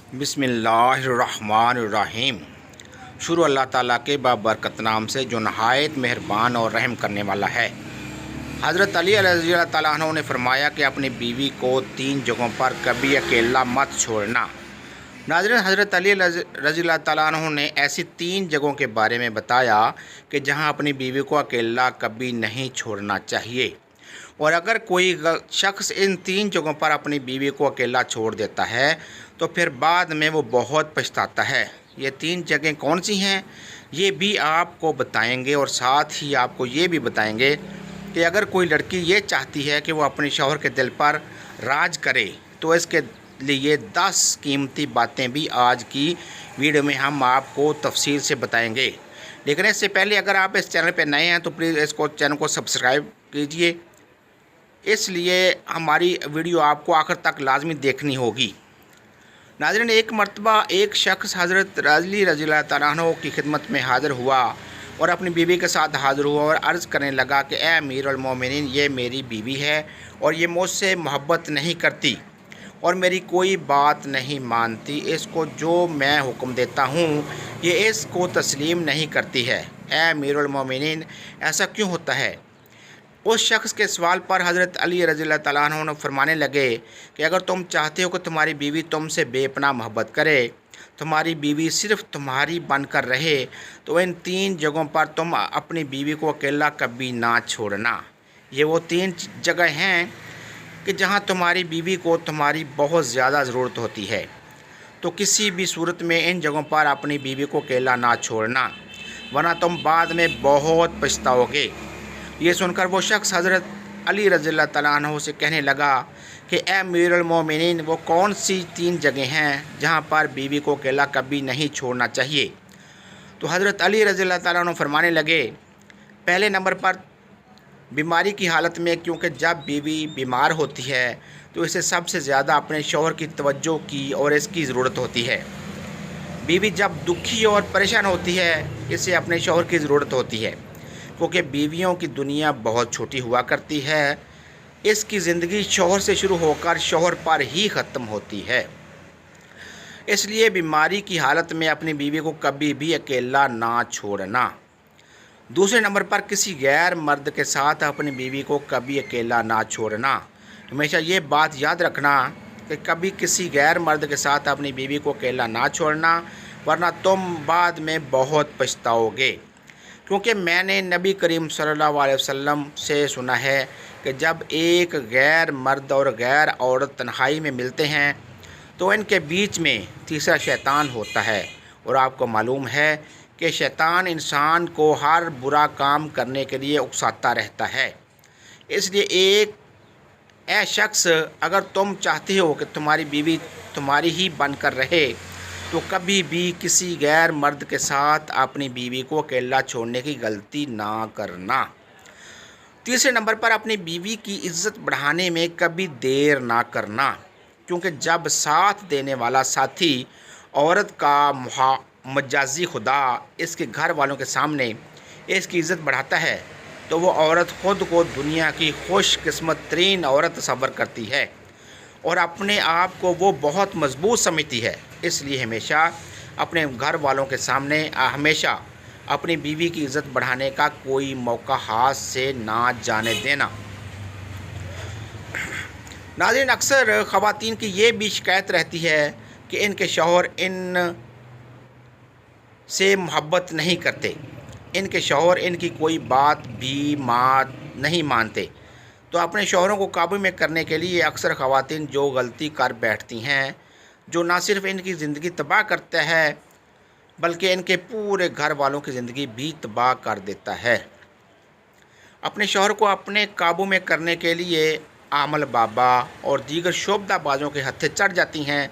बिस्मिल्लाहिर्रहमानिर्रहीम। शुरू अल्लाह ताला के बाबरकत नाम से जो नहायत मेहरबान और रहम करने वाला है। हज़रत अली रज़ी अल्लाह ताला अन्हु ने फरमाया कि अपनी बीवी को 3 जगहों पर कभी अकेला मत छोड़ना। नाज़रीन, हज़रत अली रज़ी अल्लाह ताला अन्हु ने ऐसी 3 जगहों के बारे में बताया कि जहां अपनी बीवी को अकेला कभी नहीं छोड़ना चाहिए। और अगर कोई शख्स इन 3 जगहों पर अपनी बीवी को अकेला छोड़ देता है तो फिर बाद में वो बहुत पछताता है। ये 3 जगहें कौन सी हैं, ये भी आपको बताएंगे और साथ ही आपको ये भी बताएंगे कि अगर कोई लड़की ये चाहती है कि वो अपने शौहर के दिल पर राज करे तो इसके लिए 10 कीमती बातें भी आज की वीडियो में हम आपको तफसील से बताएंगे। लेकिन इससे पहले अगर आप इस चैनल पर नए हैं तो प्लीज़ इसको चैनल को सब्सक्राइब कीजिए, इसलिए हमारी वीडियो आपको आखिर तक लाजमी देखनी होगी। नाज़रीन, एक मरतबा एक शख्स हज़रत अली रज़ी अल्लाह तआला अन्हु की खिदमत में हाज़िर हुआ और अपनी बीवी के साथ हाज़िर हुआ और अर्ज़ करने लगा कि ए अमीरुल मोमिनीन, ये मेरी बीवी है और ये मुझसे मोहब्बत नहीं करती और मेरी कोई बात नहीं मानती। इसको जो मैं हुक्म देता हूँ ये इसको तस्लीम नहीं करती है। ए अमीरुल मोमिनीन, ऐसा क्यों होता है? उस शख्स के सवाल पर हज़रत अली रज़ी अल्लाह तआला अन्हु ने फरमाने लगे कि अगर तुम चाहते हो कि तुम्हारी बीवी तुमसे बेपनाह मोहब्बत करे, तुम्हारी बीवी सिर्फ़ तुम्हारी बनकर रहे, तो इन 3 जगहों पर तुम अपनी बीवी को अकेला कभी ना छोड़ना। ये वो 3 जगह हैं कि जहां तुम्हारी बीवी को तुम्हारी बहुत ज़्यादा ज़रूरत होती है, तो किसी भी सूरत में इन जगहों पर अपनी बीवी को अकेला ना छोड़ना, वरना तुम बाद में बहुत पछताओगे। ये सुनकर वो शख्स हज़रत अली रज़ी अल्लाह तआला अन्हु से कहने लगा कि ए अमीरुल मोमिनीन, वो कौन सी 3 जगह हैं जहां पर बीवी को अकेला कभी नहीं छोड़ना चाहिए? तो हज़रत अली रज़ी अल्लाह तआला अन्हु फरमाने लगे, पहले नंबर पर बीमारी की हालत में, क्योंकि जब बीवी बीमार होती है तो इसे सबसे ज़्यादा अपने शौहर की तवज्जो की और इसकी ज़रूरत होती है। बीवी जब दुखी और परेशान होती है इसे अपने शौहर की ज़रूरत होती है, क्योंकि बीवियों की दुनिया बहुत छोटी हुआ करती है। इसकी ज़िंदगी शौहर से शुरू होकर शौहर पर ही ख़त्म होती है। इसलिए बीमारी की हालत में अपनी बीवी को कभी भी अकेला ना छोड़ना। दूसरे नंबर पर किसी गैर मर्द के साथ अपनी बीवी को कभी अकेला ना छोड़ना। हमेशा ये बात याद रखना कि कभी किसी गैर मर्द के साथ अपनी बीवी को अकेला ना छोड़ना, वरना तुम बाद में बहुत पछताओगे। क्योंकि मैंने नबी करीम सल्लल्लाहु अलैहि वसल्लम से सुना है कि जब एक गैर मर्द और गैर औरत तन्हाई में मिलते हैं तो इनके बीच में तीसरा शैतान होता है। और आपको मालूम है कि शैतान इंसान को हर बुरा काम करने के लिए उकसाता रहता है। इसलिए एक शख्स, अगर तुम चाहते हो कि तुम्हारी बीवी तुम्हारी ही बनकर रहे तो कभी भी किसी गैर मर्द के साथ अपनी बीवी को अकेला छोड़ने की गलती ना करना। तीसरे नंबर पर अपनी बीवी की इज़्ज़त बढ़ाने में कभी देर ना करना, क्योंकि जब साथ देने वाला साथी औरत का मजाजी खुदा इसके घर वालों के सामने इसकी इज़्ज़त बढ़ाता है तो वो औरत ख़ुद को दुनिया की खुशकिस्मत तरीन औरत तस्वर करती है और अपने आप को वो बहुत मजबूत समझती है। इसलिए हमेशा अपने घर वालों के सामने हमेशा अपनी बीवी की इज़्ज़त बढ़ाने का कोई मौका हाथ से ना जाने देना। नाज़रीन, अक्सर ख़वातीन की ये भी शिकायत रहती है कि इनके शौहर इन से मोहब्बत नहीं करते, इनके शौहर इनकी कोई बात भी नहीं मानते। तो अपने शौहरों को काबू में करने के लिए अक्सर ख़वातीन जो गलती कर बैठती हैं, जो ना सिर्फ इनकी ज़िंदगी तबाह करता है बल्कि इनके पूरे घर वालों की ज़िंदगी भी तबाह कर देता है। अपने शौहर को अपने काबू में करने के लिए आमल बाबा और दीगर शोबदाबाजों के हत्थे चढ़ जाती हैं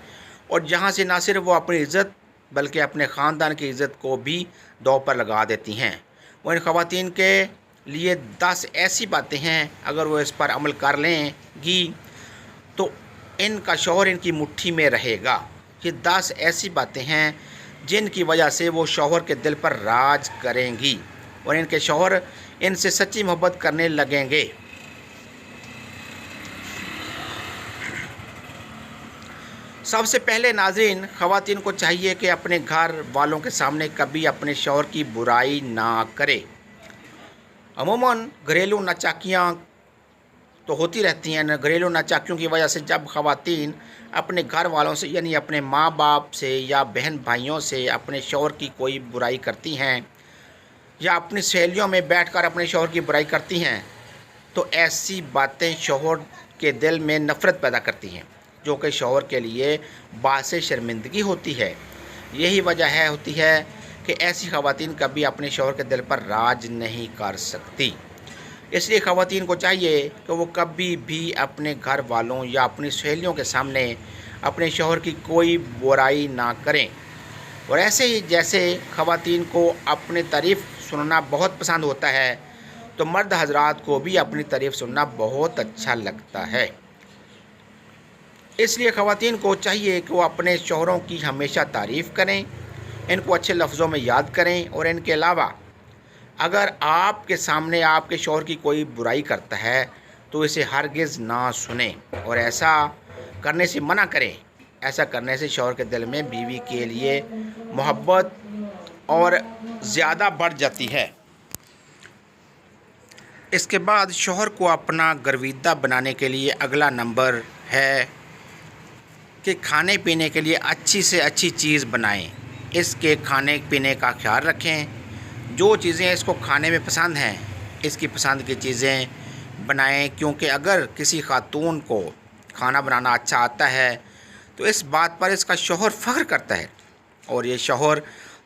और जहां से ना सिर्फ वो अपनी इज़्ज़त बल्कि अपने ख़ानदान की इज़्ज़त को भी दांव पर लगा देती हैं। वो इन ख़वातीन के लिए 10 ऐसी बातें हैं, अगर वो इस पर अमल कर लेंगी तो इनका शौहर इनकी मुट्ठी में रहेगा। ये 10 ऐसी बातें हैं जिनकी वजह से वो शौहर के दिल पर राज करेंगी और इनके शौहर इनसे सच्ची मोहब्बत करने लगेंगे। सबसे पहले नाज़रीन, ख़वातीन को चाहिए कि अपने घर वालों के सामने कभी अपने शौहर की बुराई ना करे। अमूमन घरेलू नाचाकियाँ तो होती रहती हैं। घरेलू नाचाकियों की वजह से जब ख़वातीन अपने घर वालों से यानी अपने माँ बाप से या बहन भाइयों से अपने शौहर की कोई बुराई करती हैं या अपनी सहेलियों में बैठकर अपने शौहर की बुराई करती हैं, तो ऐसी बातें शौहर के दिल में नफ़रत पैदा करती हैं, जो कि शौहर के लिए बाइस शर्मिंदगी होती है। यही वजह होती है कि ऐसी ख़वातीन कभी अपने शौहर के दिल पर राज नहीं कर सकती। इसलिए ख़वातीन को चाहिए कि वो कभी भी अपने घर वालों या अपनी सहेलियों के सामने अपने शौहर की कोई बुराई ना करें। और ऐसे ही जैसे ख़वातीन को अपनी तारीफ़ सुनना बहुत पसंद होता है, तो मर्द हजरात को भी अपनी तारीफ़ सुनना बहुत अच्छा लगता है। इसलिए ख़वातीन को चाहिए कि वो अपने शौहरों की हमेशा तारीफ़ करें, इनको अच्छे लफ्ज़ों में याद करें। और इनके अलावा अगर आपके सामने आपके शौहर की कोई बुराई करता है तो इसे हरगिज़ ना सुनें और ऐसा करने से मना करें। ऐसा करने से शौहर के दिल में बीवी के लिए मोहब्बत और ज़्यादा बढ़ जाती है। इसके बाद शौहर को अपना गर्विदा बनाने के लिए अगला नंबर है कि खाने पीने के लिए अच्छी से अच्छी चीज़ बनाएं। इसके खाने पीने का ख्याल रखें। जो चीज़ें इसको खाने में पसंद हैं, इसकी पसंद की चीज़ें बनाएं, क्योंकि अगर किसी खातून को खाना बनाना अच्छा आता है तो इस बात पर इसका शौहर फ़ख्र करता है और ये शौहर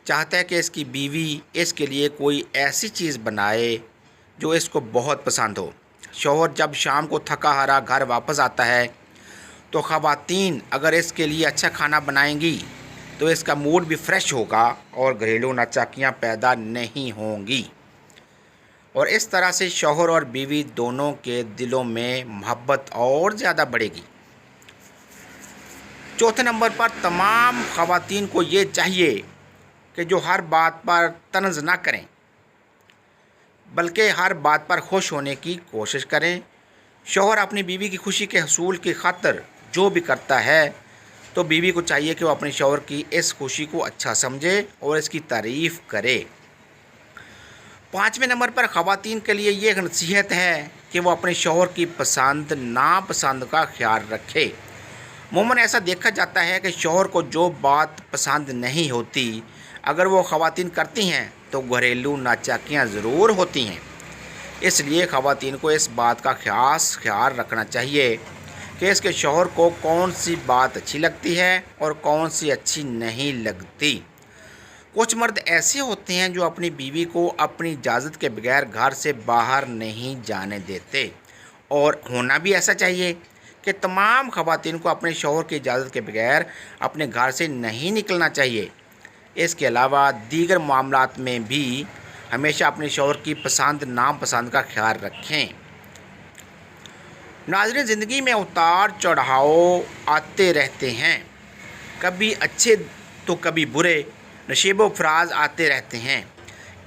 चाहता है कि इसकी बीवी इसके लिए कोई ऐसी चीज़ बनाए जो इसको बहुत पसंद हो। शौहर जब शाम को थका हारा घर वापस आता है तो ख़वातीन अगर इसके लिए अच्छा खाना बनाएंगी तो इसका मूड भी फ्रेश होगा और घरेलू नाचाकियाँ पैदा नहीं होंगी और इस तरह से शौहर और बीवी दोनों के दिलों में मोहब्बत और ज़्यादा बढ़ेगी। चौथे नंबर पर तमाम ख़वातीन को ये चाहिए कि जो हर बात पर तंज़ ना करें, बल्कि हर बात पर खुश होने की कोशिश करें। शौहर अपनी बीवी की खुशी के हसूल की खातिर जो भी करता है तो बीवी को चाहिए कि वो अपने शौहर की इस खुशी को अच्छा समझे और इसकी तारीफ़ करे। पाँचवें नंबर पर ख़वातीन के लिए ये नसीहत है कि वो अपने शौहर की पसंद नापसंद का ख्याल रखे। अमूमन ऐसा देखा जाता है कि शौहर को जो बात पसंद नहीं होती, अगर वो ख़वातीन करती हैं तो घरेलू नाचाकियाँ ज़रूर होती हैं। इसलिए ख़वातीन को इस बात का ख़ास ख्याल रखना चाहिए कि इसके शौहर को कौन सी बात अच्छी लगती है और कौन सी अच्छी नहीं लगती। कुछ मर्द ऐसे होते हैं जो अपनी बीवी को अपनी इजाज़त के बगैर घर से बाहर नहीं जाने देते, और होना भी ऐसा चाहिए कि तमाम ख़वातीन को अपने शौहर की इजाज़त के बगैर अपने घर से नहीं निकलना चाहिए। इसके अलावा दीगर मामलात में भी हमेशा अपने शौहर की पसंद नापसंद का ख्याल रखें। नाज़रीन, ज़िंदगी में उतार चढ़ाव आते रहते हैं, कभी अच्छे तो कभी बुरे, नशीबो फराज आते रहते हैं।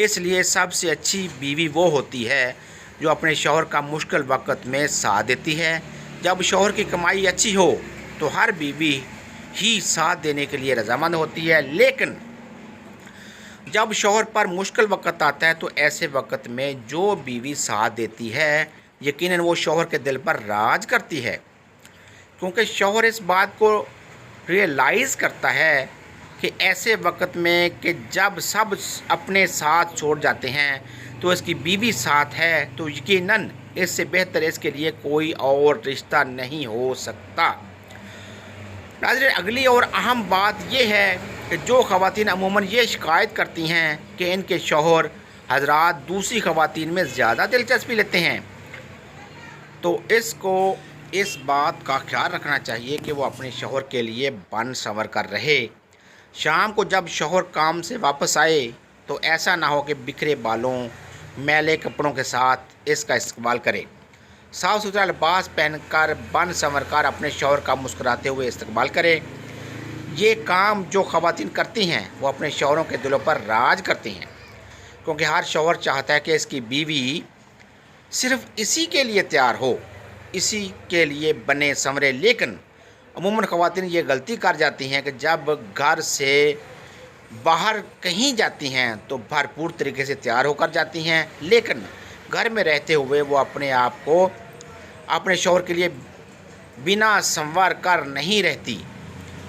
इसलिए सबसे अच्छी बीवी वो होती है जो अपने शौहर का मुश्किल वक़्त में साथ देती है। जब शौहर की कमाई अच्छी हो तो हर बीवी ही साथ देने के लिए रज़ामंद होती है, लेकिन जब शौहर पर मुश्किल वक़्त आता है तो ऐसे वक़्त में जो बीवी साथ देती है यकीनन वो शौहर के दिल पर राज करती है, क्योंकि शौहर इस बात को रियलाइज़ करता है कि ऐसे वक़्त में कि जब सब अपने साथ छोड़ जाते हैं तो इसकी बीवी साथ है, तो यकीनन इससे बेहतर इसके लिए कोई और रिश्ता नहीं हो सकता। नाज़रीन, अगली और अहम बात यह है कि जो ख़वातीन अमूमन ये शिकायत करती हैं कि इनके शौहर हज़रात दूसरी ख़वातीन में ज़्यादा दिलचस्पी लेते हैं, तो इसको इस बात का ख्याल रखना चाहिए कि वो अपने शौहर के लिए बन संवर कर रहे। शाम को जब शौहर काम से वापस आए तो ऐसा ना हो कि बिखरे बालों मैले कपड़ों के साथ इसका इस्तेमाल करे। साफ़ सुथरा लिबास पहनकर बन संवर कर अपने शौहर का मुस्कुराते हुए इस्तेमाल करे। ये काम जो ख़वातीन करती हैं वो अपने शौहरों के दिलों पर राज करती हैं, क्योंकि हर शौहर चाहता है कि इसकी बीवी सिर्फ़ इसी के लिए तैयार हो, इसी के लिए बने संवरे, लेकिन अमूमन ख़वातीन ये गलती कर जाती हैं कि जब घर से बाहर कहीं जाती हैं तो भरपूर तरीके से तैयार होकर जाती हैं, लेकिन घर में रहते हुए वो अपने आप को अपने शौहर के लिए बिना संवार कर नहीं रहती।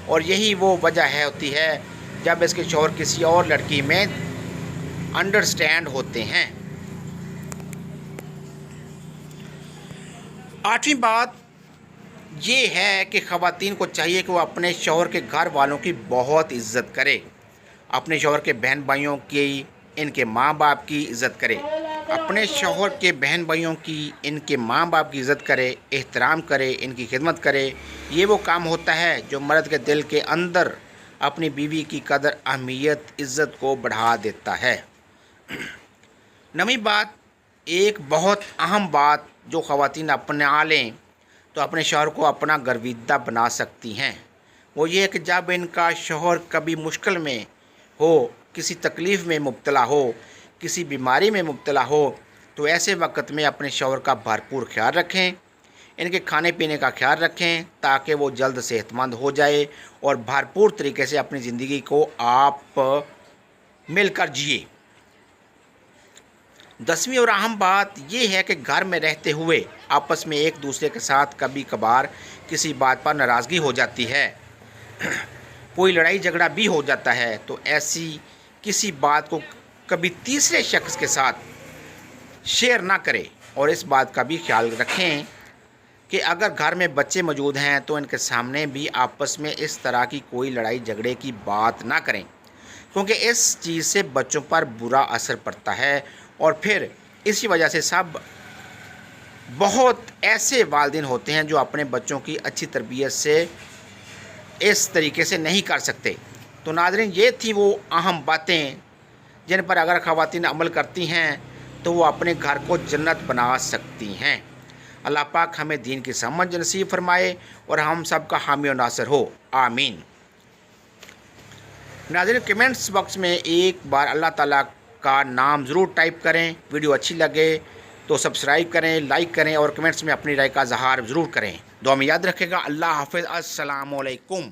और यही वो वजह होती है जब इसके शौहर किसी और लड़की में अंडरस्टैंड होते हैं। 8वीं बात ये है कि ख़वातीन को चाहिए कि वो अपने शौहर के घर वालों की बहुत इज़्ज़त करे, अपने शौहर के बहन भाइयों की, इनके माँ बाप की इज़्ज़त करे, अपने शौहर के बहन भाइयों की, इनके माँ बाप की इज़्ज़त करे, एहतराम करे, इनकी खिदमत करे। ये वो काम होता है जो मर्द के दिल के अंदर अपनी बीवी की कदर, अहमियत, इज़्ज़त को बढ़ा देता है। 9वीं बात, एक बहुत अहम बात जो ख़वातीन अपना लें तो अपने शौहर को अपना गर्विदा बना सकती हैं, वो ये है कि जब इनका शौहर कभी मुश्किल में हो, किसी तकलीफ़ में मुब्तला हो, किसी बीमारी में मुब्तला हो, तो ऐसे वक्त में अपने शौहर का भरपूर ख्याल रखें, इनके खाने पीने का ख्याल रखें ताकि वो जल्द सेहतमंद हो जाए और भरपूर तरीके से अपनी ज़िंदगी को आप मिलकर जिए। 10वीं और अहम बात ये है कि घर में रहते हुए आपस में एक दूसरे के साथ कभी कभार किसी बात पर नाराज़गी हो जाती है, कोई लड़ाई झगड़ा भी हो जाता है, तो ऐसी किसी बात को कभी तीसरे शख्स के साथ शेयर ना करें। और इस बात का भी ख्याल रखें कि अगर घर में बच्चे मौजूद हैं तो इनके सामने भी आपस में इस तरह की कोई लड़ाई झगड़े की बात ना करें, क्योंकि इस चीज़ से बच्चों पर बुरा असर पड़ता है। और फिर इसी वजह से बहुत ऐसे वालिदैन होते हैं जो अपने बच्चों की अच्छी तरबियत से इस तरीके से नहीं कर सकते। तो नाज़रीन, ये थी वो अहम बातें जिन पर अगर ख़वातीन अमल करती हैं तो वो अपने घर को जन्नत बना सकती हैं। अल्लाह पाक हमें दीन की समझ नसीब फरमाए और हम सब का हामी और नासर हो, आमीन। नाज़रीन, कमेंट्स बॉक्स में एक बार अल्लाह ताला का नाम ज़रूर टाइप करें। वीडियो अच्छी लगे तो सब्सक्राइब करें, लाइक करें और कमेंट्स में अपनी राय का इज़हार ज़रूर करें। दुआ में याद रखेगा। अल्लाह हाफ़िज़। अस्सलामु अलैकुम।